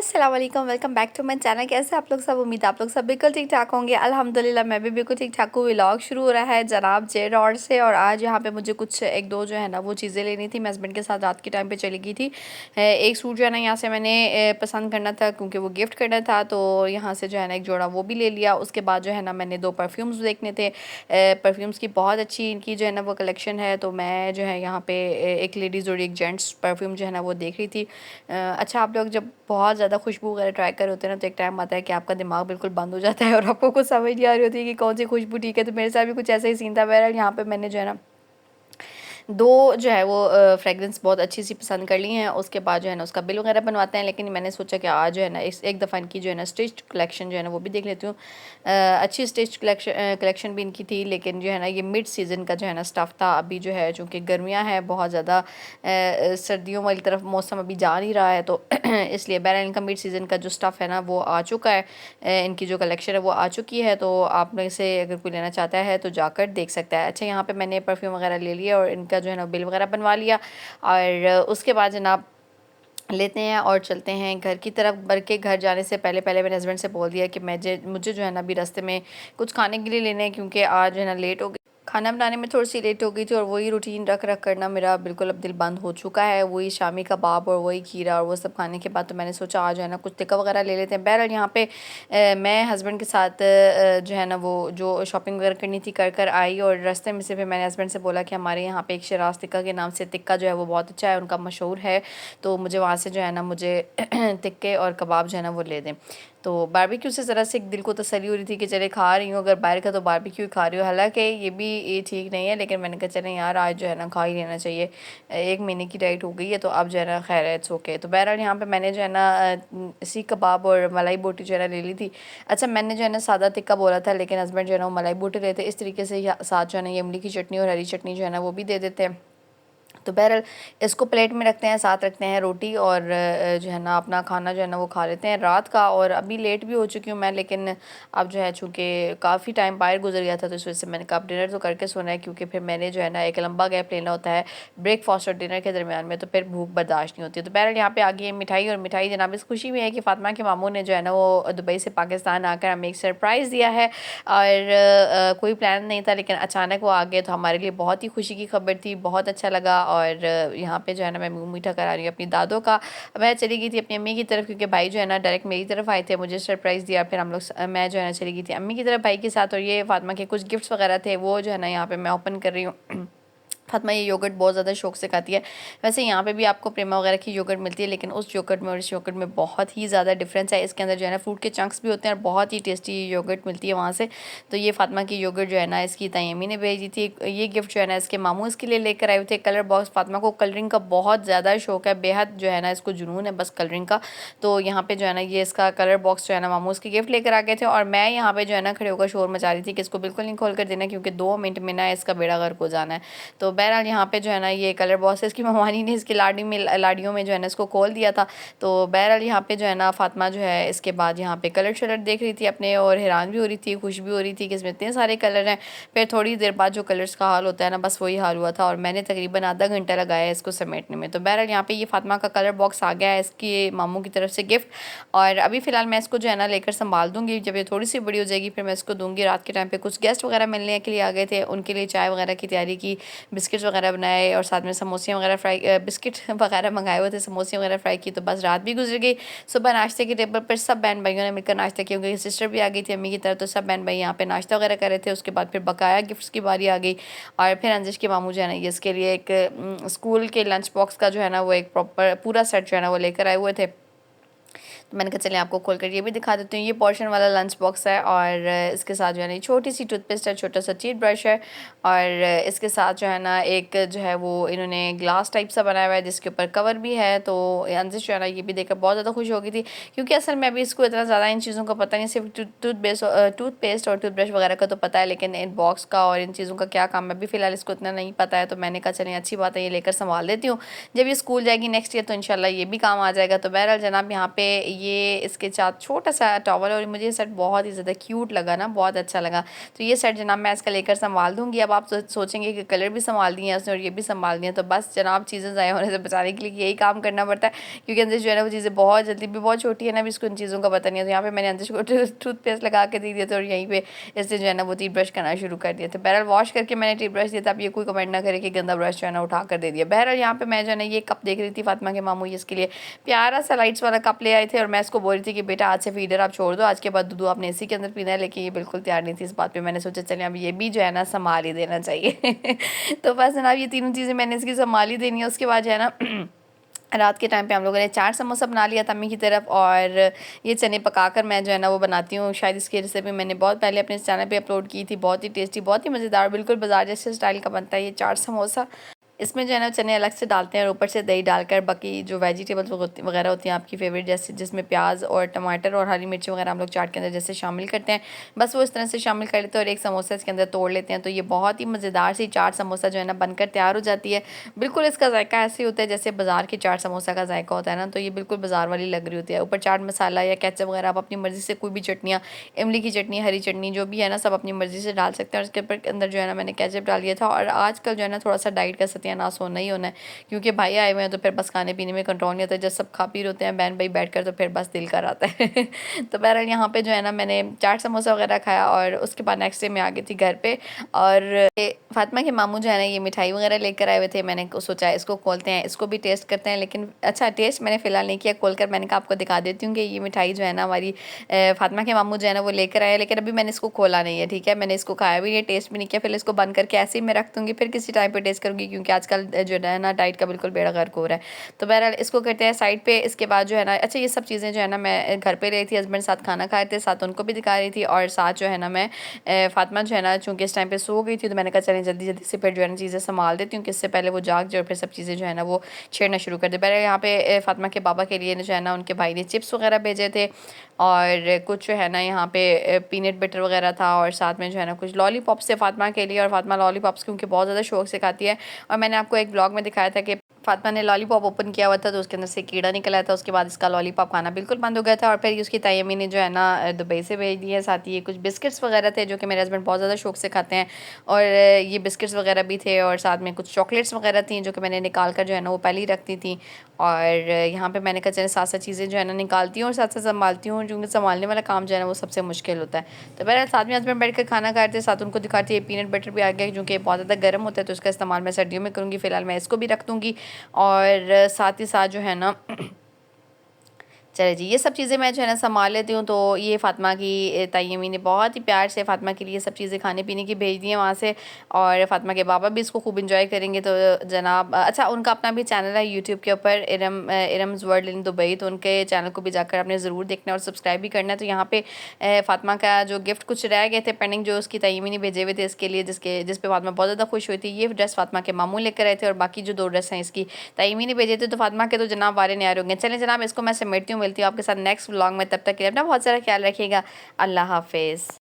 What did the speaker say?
अस्सलाम वालेकुम, welcome back to my channel. कैसे आप लोग सब? उम्मीद आप लोग सब बिल्कुल ठीक ठाक होंगे। अल्हम्दुलिल्लाह मैं भी बिल्कुल ठीक ठाक हूँ। व्लॉग शुरू हो रहा है जनाब जेड और से। और आज यहाँ पे मुझे कुछ एक दो जो है ना वो चीज़ें लेनी थी। मैं हस्बैंड के साथ रात के टाइम पे चली गई थी। एक सूट जो है ना यहाँ से मैंने पसंद करना था क्योंकि वो गिफ्ट करना था, तो यहाँ से जो है ना एक जोड़ा वो भी ले लिया। उसके बाद जो है ना मैंने 2 परफ्यूम्स देखने थे। परफ्यूम्स की बहुत अच्छी इनकी जो है ना वो कलेक्शन है, तो मैं जो है यहाँ पे एक लेडीज़ और एक जेंट्स परफ्यूम जो है ना वो देख रही थी। अच्छा, आप लोग जब बहुत ज़्यादा खुशबू वगैरह ट्राई कर होते हैं ना, तो एक टाइम आता है कि आपका दिमाग बिल्कुल बंद हो जाता है और आपको कुछ समझ नहीं आ रही होती है कि कौन सी खुशबू ठीक है। तो मेरे साथ भी कुछ ऐसा ही सीन था। बहरहाल यहाँ पे मैंने जो है ना 2 जो है वो फ्रेगरेंस बहुत अच्छी सी पसंद कर ली हैं। उसके बाद जो है ना उसका बिल वगैरह बनवाते हैं, लेकिन मैंने सोचा कि आज जो है ना इस एक दफ़ा इनकी जो है ना स्टिच्ड कलेक्शन जो है ना वो भी देख लेती हूँ। अच्छी स्टिच्ड कलेक्शन भी इनकी थी, लेकिन जो है ना ये मिड सीज़न का जो है ना स्टफ़ था। अभी जो है चूँकि गर्मियाँ हैं बहुत ज़्यादा, सर्दियों वाली तरफ मौसम अभी जा नहीं रहा है, तो इसलिए बहरहाल इनका मिड सीज़न का जो स्टफ़ है ना वो आ चुका है। इनकी जो कलेक्शन है वो आ चुकी है, तो आप में से अगर कोई लेना चाहता है तो जाकर देख सकता है। अच्छा, यहाँ पे मैंने परफ्यूम वगैरह ले लिया और इनका जो है ना बिल वगैरह बनवा लिया। और उसके बाद जनाब लेते हैं और चलते हैं घर की तरफ। बल्कि घर जाने से पहले पहले मेरे हस्बैंड से बोल दिया कि मुझे जो है ना अभी रास्ते में कुछ खाने के लिए लेने हैं, क्योंकि आज जो है ना लेट हो गई, खाना बनाने में थोड़ी सी लेट हो गई थी। और वही रूटीन रख रख कर ना मेरा बिल्कुल अब दिल बंद हो चुका है। वही शामी कबाब और वही खीरा और वो सब खाने के बाद तो मैंने सोचा आज जो है ना कुछ टिक्का वगैरह ले लेते हैं। बहरहाल यहाँ पे मैं हस्बैंड के साथ जो है ना वो जो शॉपिंग वगैरह करनी थी कर कर आई। और रास्ते में से फिर मैंने हस्बैंड से बोला कि हमारे यहाँ पे एक शिराज टिक्का के नाम से टिक्का जो है वो बहुत अच्छा है, उनका मशहूर है, तो मुझे वहाँ से जो है ना मुझे टिक्के और कबाब जो है ना वो ले दें। तो बारबेक्यू से ज़रा से दिल को तसल्ली हो रही थी कि चले खा रही हूँ, अगर बाहर का तो बारबेक्यू खा रही हूँ। हालांकि ये ठीक नहीं है, लेकिन मैंने कहा चलें यार आज जो है ना खा ही लेना चाहिए। 1 महीने की डाइट हो गई है, तो अब जो है ना खैर है, इट्स ओके। तो बहरहाल यहाँ पे मैंने जो है ना सीख कबाब और मलाई बोटी जो है ना ले ली थी। अच्छा, मैंने जो है ना सादा टिक्का बोला था, लेकिन हस्बैंड जो है ना वो मलाई बोटी लेते। इस तरीके से साथ जो है ना ये इमली की चटनी और हरी चटनी जो है ना वो भी दे देते हैं। तो बहरहाल इसको प्लेट में रखते हैं, साथ रखते हैं रोटी और जो है ना अपना खाना जो है ना वो खा लेते हैं रात का। और अभी लेट भी हो चुकी हूँ मैं, लेकिन अब जो है चूँकि काफ़ी टाइम बाहर गुजर गया था, तो इस वजह से मैंने कहा अब डिनर तो करके सोना है, क्योंकि फिर मैंने जो है ना एक लंबा गैप लेना होता है ब्रेकफास्ट और डिनर के दरमियान में, तो फिर भूख बर्दाश्त नहीं होती। तो बहरहाल यहाँ पे आ गई है मिठाई। और मिठाई जनाब इस खुशी में है कि फ़ातिमा के मामू ने जो है ना वो दुबई से पाकिस्तान आकर हमें एक सरप्राइज़ दिया है। और कोई प्लान नहीं था, लेकिन अचानक वो आ गए, तो हमारे लिए बहुत ही खुशी की खबर थी, बहुत अच्छा लगा। और यहाँ पे जो है ना मैं मुँह मीठा करा रही हूँ अपनी दादों का। मैं चली गई थी अपनी अम्मी की तरफ, क्योंकि भाई जो है ना डायरेक्ट मेरी तरफ आए थे, मुझे सरप्राइज़ दिया। फिर हम लोग मैं जो है ना चली गई थी अम्मी की तरफ भाई के साथ। और ये फातिमा के कुछ गिफ्ट्स वगैरह थे, वो जो है ना यहाँ पे मैं ओपन कर रही हूँ। फातिमा ये योगर्ट बहुत ज़्यादा शौक से खाती है। वैसे यहाँ पे भी आपको प्रेमा वगैरह की योगर्ट मिलती है, लेकिन उस योगर्ट में और इस योगर्ट में बहुत ही ज़्यादा डिफरेंस है। इसके अंदर जो है ना फ्रूट के चंक्स भी होते हैं और बहुत ही टेस्टी योगर्ट मिलती है वहाँ से। तो ये फातिमा की योगर्ट जो है ना इसकी तयमी ने भेजी थी। ये गिफ्ट जो है ना इसके मामू इसके लिए लेकर आए थे। कलर बॉक्स, फातिमा को कलरिंग का बहुत ज़्यादा शौक है, बेहद जो है ना इसको जुनून है बस कलरिंग का। तो यहाँ पे जो है ना ये इसका कलर बॉक्स जो है ना मामू इसके गिफ्ट लेकर आ गए थे। और मैं यहाँ पे जो है ना खड़े होकर शोर मचा रही थी कि इसको बिल्कुल नहीं खोल कर देना, क्योंकि 2 मिनट में ना इसका बेड़ा गर्क हो जाना है। तो बहरहाल यहाँ पे जो है ना ये कलर बॉक्स इसकी ममानी ने इसकी लाड़ियों में जो है ना इसको खोल दिया था। तो बहरहाल यहाँ पे जो है ना फातिमा जो है इसके बाद यहाँ पे कलर शलर देख रही थी अपने, और हैरान भी हो रही थी, खुश भी हो रही थी कि इसमें इतने सारे कलर हैं। फिर थोड़ी देर बाद जो कलर्स का हाल होता है ना बस वही हाल हुआ था, और मैंने तकरीबन आधा घंटा लगाया इसको समेटने में। तो बहरहाल यहाँ पे ये फातिमा का कलर बॉक्स आ गया है इसकी मामू की तरफ से गिफ्ट। और अभी फ़िलहाल मैं इसको जो है ना लेकर संभाल दूँगी, जब ये थोड़ी सी बड़ी हो जाएगी फिर मैं इसको दूँगी। रात के टाइम पे कुछ गेस्ट वगैरह मिलने के लिए आ गए थे, उनके लिए चाय वगैरह की तैयारी की, बिस्किट्स वगैरह बनाए और साथ में समोसे वगैरह फ्राई, बिस्किट वगैरह मंगाए हुए थे, समोसे वगैरह फ्राई की। तो बस रात भी गुजर गई। सुबह नाश्ते की टेबल पर सब बहन भाइयों ने मिलकर नाश्ता किया, क्योंकि सिस्टर भी आ गई थी अम्मी की तरफ, तो सब बहन भाई यहाँ पे नाश्ता वगैरह कर रहे थे। उसके बाद फिर बकाया गिफ्ट्स की बारी आ गई। और फिर अंजिश के मामू जो है ना ये इसके लिए एक स्कूल के लंच बॉक्स का जो है ना वो एक प्रॉपर पूरा सेट जो है ना वो लेकर आए हुए थे। तो मैंने कहा चलिए आपको खोल कर ये भी दिखा देती हूँ। ये पोर्शन वाला लंच बॉक्स है, और इसके साथ जो है ना छोटी सी टूथपेस्ट है, छोटा सा टीथ ब्रश है, और इसके साथ जो है ना एक जो है वो इन्होंने ग्लास टाइप सा बनाया हुआ है जिसके ऊपर कवर भी है। तो अंजिश जो है ना ये भी देखकर बहुत ज़्यादा खुश हो गई थी, क्योंकि असल में अभी इसको इतना ज़्यादा इन चीज़ों का पता नहीं, सिर्फ टूथपेस्ट और टूथब्रश वगैरह का तो पता है, लेकिन इन बॉक्स का और इन चीज़ों का क्या काम है अभी फ़िलहाल इसको इतना नहीं पता है। तो मैंने कहा चलें अच्छी बात है, ये लेकर संभाल देती हूँ, जब ये स्कूल जाएगी नेक्स्ट ईयर तो इंशाल्लाह ये भी काम आ जाएगा। तो बहरहाल जनाब यहाँ पे ये इसके साथ छोटा सा टॉवल, और मुझे ये सेट बहुत ही ज़्यादा क्यूट लगा ना, बहुत अच्छा लगा। तो ये सेट जनाब मैं इसका लेकर संभाल दूँगी। अब आप सोचेंगे कि कलर भी संभाल दिए हैं उसने और ये भी संभाल दिया, तो बस जनाब चीज़ें ज़ाया होने से बचाने के लिए यही काम करना पड़ता है, क्योंकि अंदर जो है ना वो चीज़ें बहुत जल्दी भी बहुत छोटी है ना, अभी इसको इन चीज़ों का पता नहीं है। तो यहाँ पे मैंने अंदर को टूथपेस्ट लगा के दे दिया था और यहीं पे इससे जो है ना वो टीथ ब्रश करना शुरू कर दिया। तो बहरहाल वॉश करके मैंने टीथ ब्रश दिया था। अब ये कोई कमेंट ना करे कि गंदा ब्रश जो है ना उठा कर दे दिया। बहरहाल यहाँ पे मैं जो है ना ये कप देख रही थी, फातिमा के मामू इसके लिए प्यारा सा लाइट्स वाला कप ले आए थे, और मैं इसको बोल रही थी कि बेटा आज से फीडर आप छोड़ दो, आज के बाद दूध आपने इसी के अंदर पीना है। लेकिन ये बिल्कुल तैयार नहीं थी इस बात पे। मैंने सोचा चले अब ये भी जो है ना संभाल ही देना चाहिए। तो बस जनाब ये तीनों चीज़ें मैंने इसकी संभाल ही देनी है। उसके बाद जो है ना रात के टाइम पे हम लोगों ने 4 समोसा बना लिया था अम्मी की तरफ, और ये चने पकाकर मैं जो है ना वो बनाती हूँ। शायद इसकी रेसिपी मैंने बहुत पहले अपने चैनल पे अपलोड की थी। बहुत ही टेस्टी, बहुत ही मज़ेदार, बिल्कुल बाजार जैसे स्टाइल का बनता है ये 4 समोसा। इसमें जो है ना चने अलग से डालते हैं और ऊपर से दही डालकर बाकी जो वेजिटेबल्स वगैरह होती हैं आपकी फेवरेट, जैसे जिसमें प्याज और टमाटर और हरी मिर्च वगैरह हम लोग चाट के अंदर जैसे शामिल करते हैं, बस वो इस तरह से शामिल कर लेते हैं और एक समोसा इसके अंदर तोड़ लेते हैं। तो ये बहुत ही मज़ेदार सी चाट समोसा जो है ना बनकर तैयार हो जाती है। बिल्कुल इसका जायका ऐसे होता है जैसे बाज़ार की चाट समोसा का जायका होता है ना, तो ये बिल्कुल बाज़ार वाली लग रही होती है। ऊपर चाट मसाला या केचप वगैरह आप अपनी मर्ज़ी से कोई भी चटनियाँ, इमली की चटनी, हरी चटनी जो भी है ना सब अपनी मर्ज़ी से डाल सकते हैं। और इसके ऊपर अंदर जो है ना मैंने केचप डाल दिया था। और आजकल जो है ना थोड़ा सा डाइट का सत्यानाश होना ही होना है, क्योंकि भाई आए हुए हैं तो फिर बस खाने पीने में कंट्रोल नहीं होता। जब सब खा पी होते हैं बहन भाई बैठकर तो फिर बस दिल कर आता है। तो बहरहाल यहाँ पे जो है ना मैंने चाट समोसा वगैरह खाया, और उसके बाद नेक्स्ट डे मैं आ गई थी घर पे। और फातिमा के मामू जो है ना ये मिठाई वगैरह लेकर आए हुए थे। मैंने सोचा इसको खोलते हैं, इसको भी टेस्ट करते हैं। लेकिन अच्छा टेस्ट मैंने फ़िलहाल नहीं किया, खोल कर मैंने कहा आपको दिखा देती हूँ कि ये मिठाई जो है ना हमारी फातिमा के मामू जो है ना वो लेकर आए, लेकिन अभी मैंने इसको खोला नहीं है, ठीक है। मैंने इसको खाया भी नहीं, टेस्ट भी नहीं किया। फिर इसको बंद करके ऐसे ही मैं रख दूँगी, फिर किसी टाइम पर टेस्ट करूँगी, क्योंकि आजकल जो है ना डाइट का बिल्कुल बेड़ा गर्क हो रहा है। तो बहरहाल इसको करते हैं साइड पे। इसके बाद जो है ना अच्छा ये सब चीज़ें जो है ना मैं घर पे रही थी, हस्बैंड साथ खाना खाए थे, साथ उनको भी दिखा रही थी, और साथ जो है ना मैं फातिमा जो है ना चूँकि इस टाइम पे सो गई थी, तो मैंने कहा चलें जल्दी जल्दी से फिर जो है ना चीज़ें संभाल देती हूँ कि इससे पहले वो जाग जाए और फिर सब चीज़ें जो है ना वो छेड़ना शुरू कर दे। पहले यहाँ पे फातिमा के बाबा के लिए जो है ना उनके भाई ने चिप्स वगैरह भेजे थे, और कुछ जो है ना यहाँ पे पीनट बटर वगैरह था, और साथ में जो है ना कुछ लॉलीपॉप्स थे फातिमा के लिए। और फातिमा लॉलीपॉप्स क्योंकि बहुत ज़्यादा शौक से खाती है, और मैंने आपको एक ब्लॉग में दिखाया था कि फातिमा ने लॉलीपॉप ओपन किया हुआ था तो उसके अंदर से कीड़ा निकल आया था। उसके बाद इसका लॉलीपॉप खाना बिल्कुल बंद हो गया था, और फिर उसकी ताई अम्मी ने जो है ना दुबई से भेज दिया। साथ ही ये कुछ बिस्किट्स वगैरह थे जो कि मेरे हस्बैंड बहुत ज़्यादा शौक से खाते हैं, और ये बिस्किट्स वगैरह भी थे, और साथ में कुछ चॉकलेट्स वगैरह थी जो कि मैंने निकाल कर जो है ना वो पहले ही रखती थी। और यहाँ पे मैंने कहा चले साथ साथ चीज़ें जो है ना निकालती हूँ और साथ साथ संभालती हूँ, क्योंकि संभालने वाला काम जो है ना वो सबसे मुश्किल होता है। तो बहरहाल साथ में हस्बैंड बैठ कर खाना खाते, साथ उनको दिखाती है। पीनट बटर भी आ गया जो कि बहुत ज़्यादा गर्म होता है, तो उसका इस्तेमाल मैं सर्दियों में करूँगी। फ़िलहाल मैं इसको भी रख दूँगी, और साथ ही साथ जो है ना चले जी ये सब चीज़ें मैं जो है ना संभाल लेती हूँ। तो ये फातिमा की ताई अम्मी ने बहुत ही प्यार से फातिमा के लिए सब चीज़ें खाने पीने की भेज दी हैं वहाँ से, और फातिमा के बाबा भी इसको खूब इंजॉय करेंगे। तो जनाब अच्छा उनका अपना भी चैनल है यूट्यूब के ऊपर, इरम्स वर्ल्ड इन दुबई, तो उनके चैनल को भी जाकर आपने ज़रूर देखना और सब्सक्राइब भी करना है। तो यहाँ पे फातिमा का जो गिफ्ट कुछ रह गए थे पेंडिंग, जो उसकी ताई अम्मी ने भेजे हुए थे इसके लिए, जिस पे फातिमा बहुत ज़्यादा खुश हुई थी। ये ड्रेस फातिमा के मामू लेकर आए थे, और बाकी जो 2 ड्रेस हैं इसकी ताई अम्मी ने भेजे थे। तो फातिमा के तो जनाब वारे न्यारे होंगे। चलें जनाब इसको मैं समेटती हूँ, मिलती हूँ आपके साथ नेक्स्ट व्लॉग में। तब तक के लिए अपना बहुत सारा ख्याल रखिएगा। अल्लाह हाफिज़।